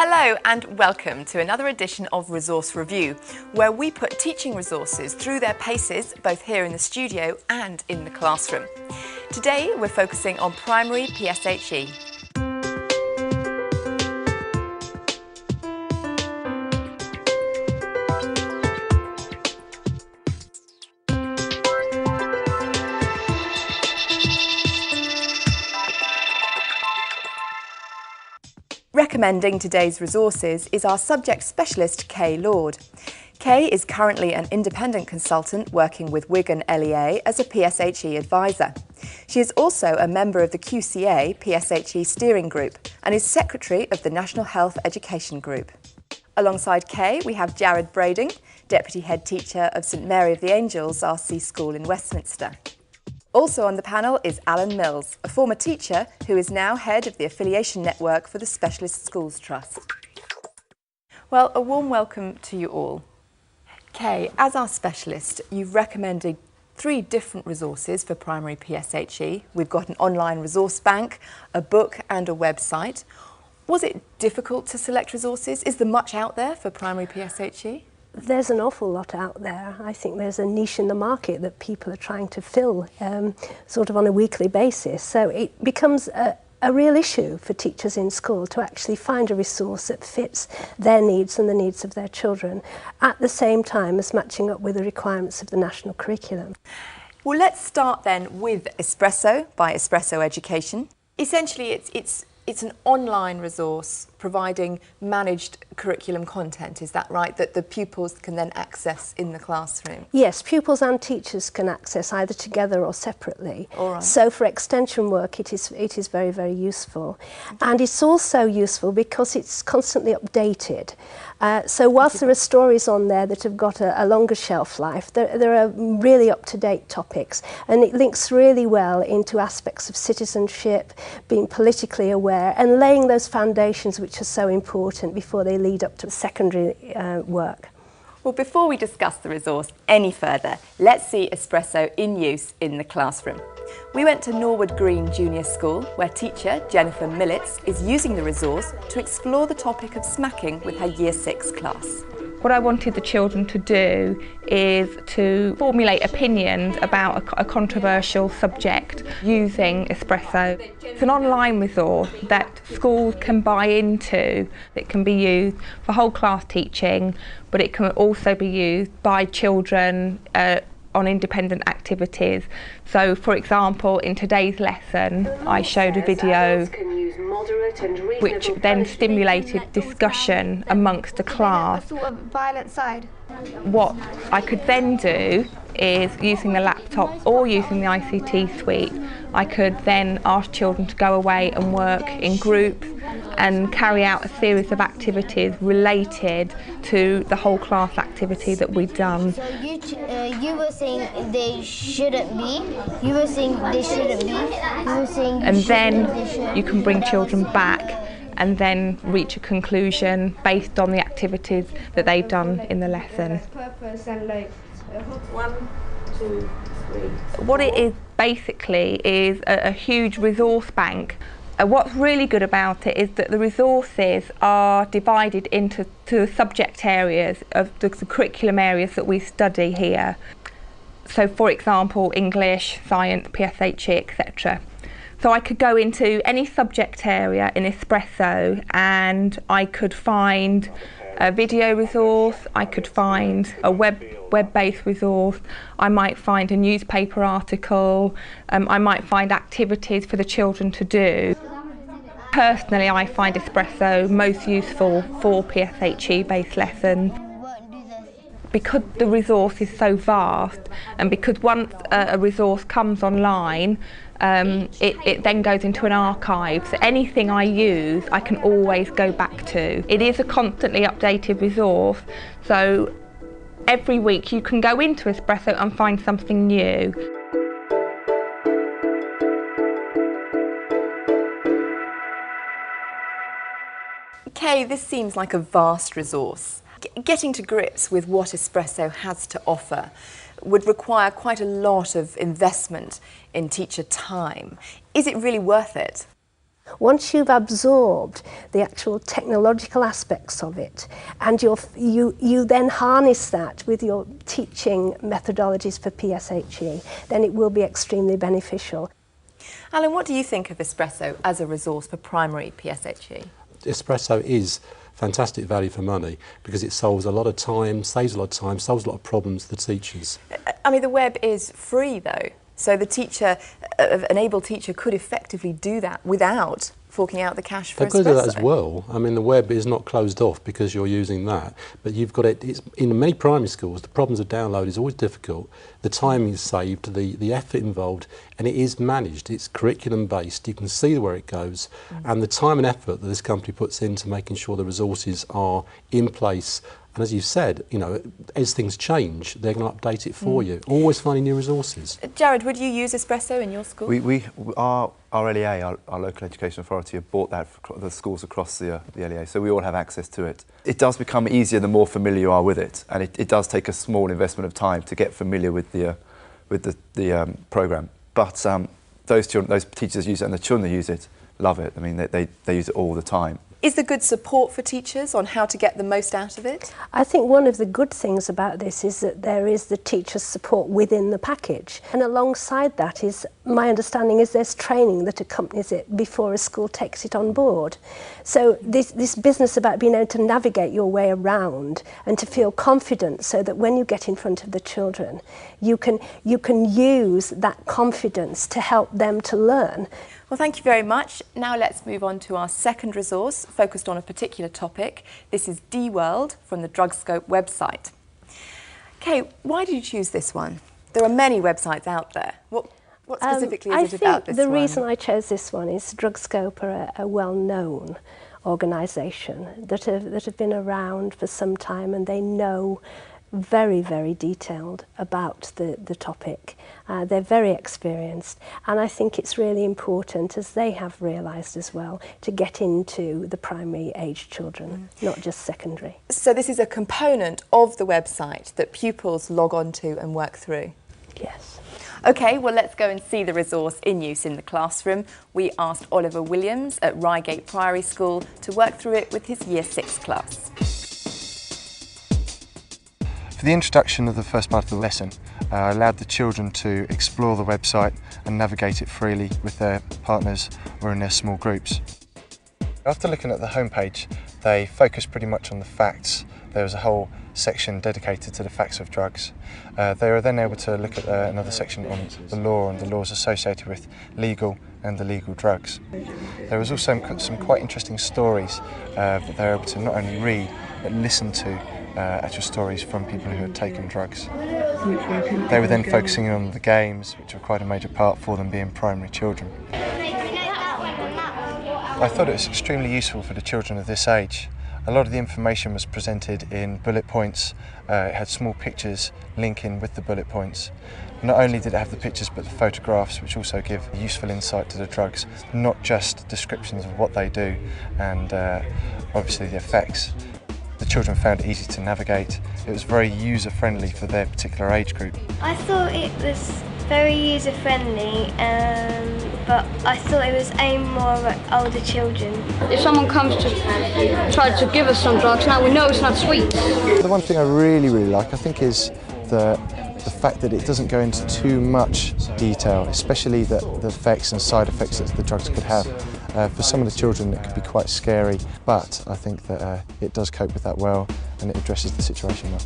Hello and welcome to another edition of Resource Review, where we put teaching resources through their paces, both here in the studio and in the classroom. Today we're focusing on primary PSHE. Recommending today's resources is our subject specialist, Kay Lord. Kay is currently an independent consultant working with Wigan LEA as a PSHE advisor. She is also a member of the QCA PSHE steering group and is secretary of the National Health Education Group. Alongside Kay, we have Jared Brading, deputy head teacher of St Mary of the Angels RC School in Westminster. Also on the panel is Alan Mills, a former teacher who is now head of the affiliation network for the Specialist Schools Trust. Well, a warm welcome to you all. Kay, as our specialist, you've recommended 3 different resources for primary PSHE. We've got an online resource bank, a book and a website. Was it difficult to select resources? Is there much out there for primary PSHE? There's an awful lot out there. I think there's a niche in the market that people are trying to fill sort of on a weekly basis. So it becomes a real issue for teachers in school to actually find a resource that fits their needs and the needs of their children at the same time as matching up with the requirements of the national curriculum. Well, let's start then with Espresso by Espresso Education. Essentially, it's an online resource providing managed curriculum content, is that right, that the pupils can then access in the classroom? Yes, pupils and teachers can access either together or separately. All right. So for extension work it is very, very useful. And it's also useful because it's constantly updated. So whilst there are stories on there that have got a longer shelf life, there are really up-to-date topics, and it links really well into aspects of citizenship, being politically aware and laying those foundations which are so important before they lead up to secondary work. Well, before we discuss the resource any further, let's see Espresso in use in the classroom. We went to Norwood Green Junior School, where teacher Jennifer Millets is using the resource to explore the topic of smacking with her Year 6 class. What I wanted the children to do is to formulate opinions about a controversial subject using Espresso. It's an online resource that schools can buy into. It can be used for whole class teaching, but it can also be used by children on independent activities. So, for example, in today's lesson, I showed a video which then stimulated discussion amongst the class. Sort of violent side. What I could then do is, using the laptop or using the ICT suite, I could then ask children to go away and work in groups and carry out a series of activities related to the whole class activity that we'd done. So you were saying they shouldn't be, you were saying they shouldn't be, you were saying and then you can bring children back and then reach a conclusion based on the activities that they've done in the lesson. Purpose and like 1, 2, 3. What it is basically is a huge resource bank. What's really good about it is that the resources are divided into subject areas of the curriculum areas that we study here. So, for example, English, science, PSHE, etc. So I could go into any subject area in Espresso and I could find a video resource, I could find a web-based resource, I might find a newspaper article, I might find activities for the children to do. Personally, I find Espresso most useful for PSHE-based lessons. Because the resource is so vast, and because once a resource comes online, it then goes into an archive, so anything I use I can always go back to. It is a constantly updated resource, so every week you can go into Espresso and find something new. Kay, this seems like a vast resource. Getting to grips with what Espresso has to offer would require quite a lot of investment in teacher time. Is it really worth it? Once you've absorbed the actual technological aspects of it, and you then harness that with your teaching methodologies for PSHE, then it will be extremely beneficial. Alan, what do you think of Espresso as a resource for primary PSHE? Espresso is fantastic value for money because it solves a lot of time, saves a lot of time, solves a lot of problems for the teachers. I mean, the web is free though. So the teacher, an able teacher, could effectively do that without forking out the cash for Espresso. They've got to do that as well. I mean, the web is not closed off because you're using that, but you've got it. It's, in many primary schools, the problems of download is always difficult. The time is saved, the effort involved, and it is managed. It's curriculum based. You can see where it goes, and the time and effort that this company puts into making sure the resources are in place. And as you've said, you know, as things change, they're going to update it for you. Always finding new resources. Jared, would you use Espresso in your school? Our LEA, our local education authority, have bought that for the schools across the LEA, so we all have access to it. It does become easier the more familiar you are with it, and it does take a small investment of time to get familiar with the programme. But those teachers use it, and the children that use it love it. I mean, they use it all the time. Is there good support for teachers on how to get the most out of it? I think one of the good things about this is that there is the teacher's support within the package. And alongside that is, my understanding is there's training that accompanies it before a school takes it on board. So this business about being able to navigate your way around and to feel confident so that when you get in front of the children, you can use that confidence to help them to learn. Well, thank you very much. Now let's move on to our second resource, focused on a particular topic. This is D-World from the DrugScope website. Kay, why did you choose this one? There are many websites out there. What specifically is it about this one? I think the reason I chose this one is DrugScope are a well-known organisation that have been around for some time, and they know very, very detailed about the topic. They're very experienced, and I think it's really important, as they have realised as well, to get into the primary age children, not just secondary. So this is a component of the website that pupils log on to and work through? Yes. OK, well, let's go and see the resource in use in the classroom. We asked Oliver Williams at Reigate Priory School to work through it with his Year 6 class. For the introduction of the first part of the lesson, I allowed the children to explore the website and navigate it freely with their partners or in their small groups. After looking at the homepage, they focused pretty much on the facts. There was a whole section dedicated to the facts of drugs. They were then able to look at another section on the law and the laws associated with legal and illegal drugs. There was also some quite interesting stories that they were able to not only read but listen to actual stories from people who had taken drugs. They were then focusing on the games, which were quite a major part for them being primary children. I thought it was extremely useful for the children of this age. A lot of the information was presented in bullet points. It had small pictures linking with the bullet points. Not only did it have the pictures but the photographs, which also give useful insight to the drugs, not just descriptions of what they do and obviously the effects. The children found it easy to navigate. It was very user-friendly for their particular age group. I thought it was very user-friendly, but I thought it was aimed more at older children. If someone comes to try to give us some drugs, now we know it's not sweet. The one thing I really like, I think, is the fact that it doesn't go into too much detail, especially the effects and side effects that the drugs could have. For some of the children it could be quite scary, but I think that it does cope with that well and it addresses the situation well.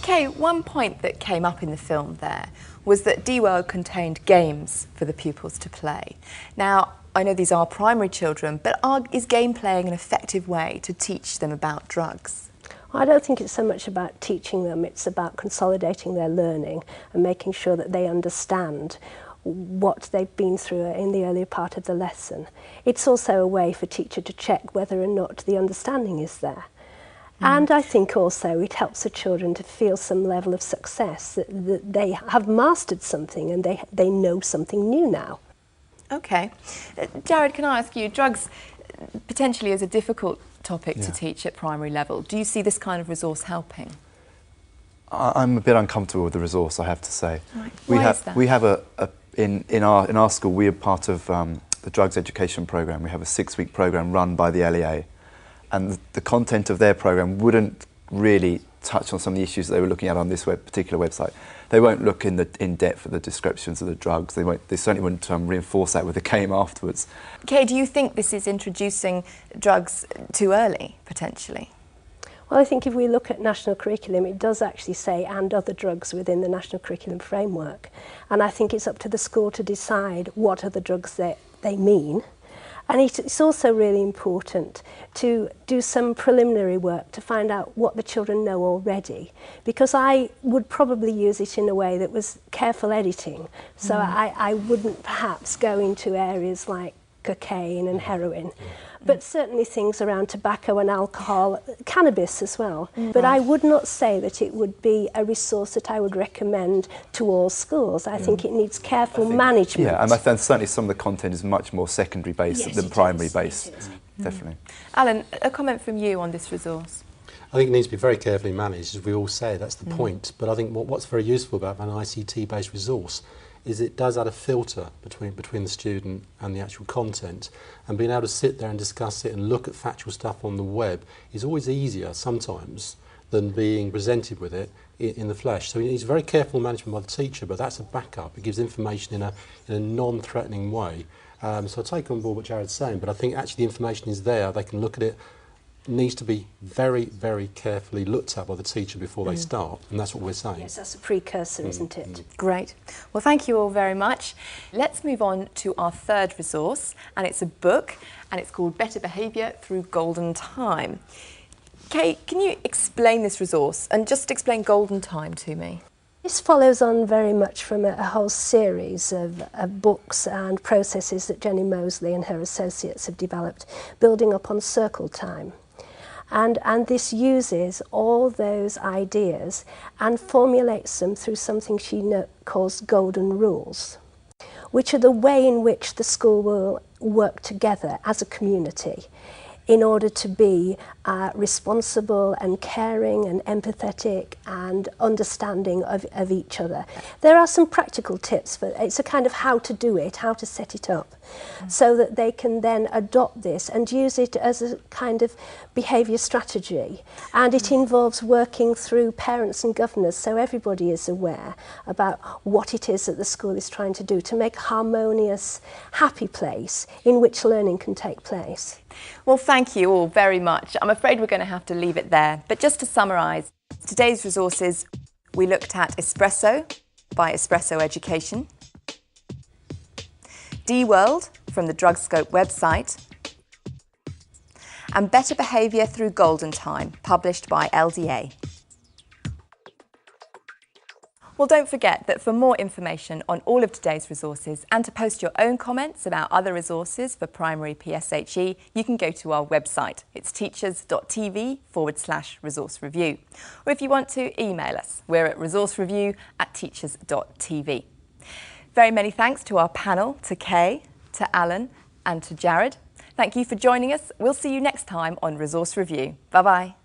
Okay, one point that came up in the film there was that D-World contained games for the pupils to play. Now, I know these are primary children, but is game playing an effective way to teach them about drugs? I don't think it's so much about teaching them, it's about consolidating their learning and making sure that they understand what they've been through in the earlier part of the lesson. It's also a way for teacher to check whether or not the understanding is there. And I think also it helps the children to feel some level of success, that they have mastered something and they know something new now. Okay. Jared, can I ask you, drugs potentially is a difficult topic to teach at primary level. Do you see this kind of resource helping? I'm a bit uncomfortable with the resource, I have to say. Right. Why is that? We have in our school, we are part of the drugs education programme. We have a 6-week programme run by the LEA, and the content of their programme wouldn't really touch on some of the issues that they were looking at on this particular website. They won't look in depth at the descriptions of the drugs. They certainly wouldn't reinforce that with the game afterwards. Kay, do you think this is introducing drugs too early, potentially? Well, I think if we look at national curriculum, it does actually say "and other drugs" within the national curriculum framework. And I think it's up to the school to decide what other drugs they mean. And it's also really important to do some preliminary work to find out what the children know already, because I would probably use it in a way that was careful editing. So I wouldn't perhaps go into areas like cocaine and heroin, but certainly things around tobacco and alcohol, cannabis as well. But I would not say that it would be a resource that I would recommend to all schools. I think it needs careful management. Yeah, and I think certainly some of the content is much more secondary based than primary based. Definitely. Alan, a comment from you on this resource? I think it needs to be very carefully managed, as we all say, that's the point. But I think what's very useful about an ICT-based resource is it does add a filter between the student and the actual content, and being able to sit there and discuss it and look at factual stuff on the web is always easier sometimes than being presented with it in the flesh. So it needs very careful management by the teacher, but that's a backup. It gives information in a non-threatening way. So I take on board what Jared's saying, but I think actually the information is there, they can look at it. It needs to be very, very carefully looked at by the teacher before they start, and that's what we're saying. Yes, that's a precursor, isn't it? Great. Well, thank you all very much. Let's move on to our third resource, and it's a book, and it's called Better Behaviour Through Golden Time. Kay, can you explain this resource, and just explain Golden Time to me? This follows on very much from a whole series of books and processes that Jenny Mosley and her associates have developed, building up on circle time. And this uses all those ideas and formulates them through something she calls golden rules, which are the way in which the school will work together as a community in order to be responsible and caring and empathetic and understanding of each other. There are some practical tips, but it's a kind of how to do it, how to set it up, so that they can then adopt this and use it as a kind of behaviour strategy. And it involves working through parents and governors, so everybody is aware about what it is that the school is trying to do to make a harmonious, happy place in which learning can take place. Well, thank you all very much. I'm afraid we're going to have to leave it there. But just to summarise, today's resources, we looked at Espresso by Espresso Education, D-World from the DrugScope website, and Better Behaviour Through Golden Time, published by LDA. Well, don't forget that for more information on all of today's resources and to post your own comments about other resources for primary PSHE, you can go to our website. It's teachers.tv/resource review. Or if you want to, email us. We're at resourcereview@teachers.tv. Very many thanks to our panel, to Kay, to Alan and to Jared. Thank you for joining us. We'll see you next time on Resource Review. Bye-bye.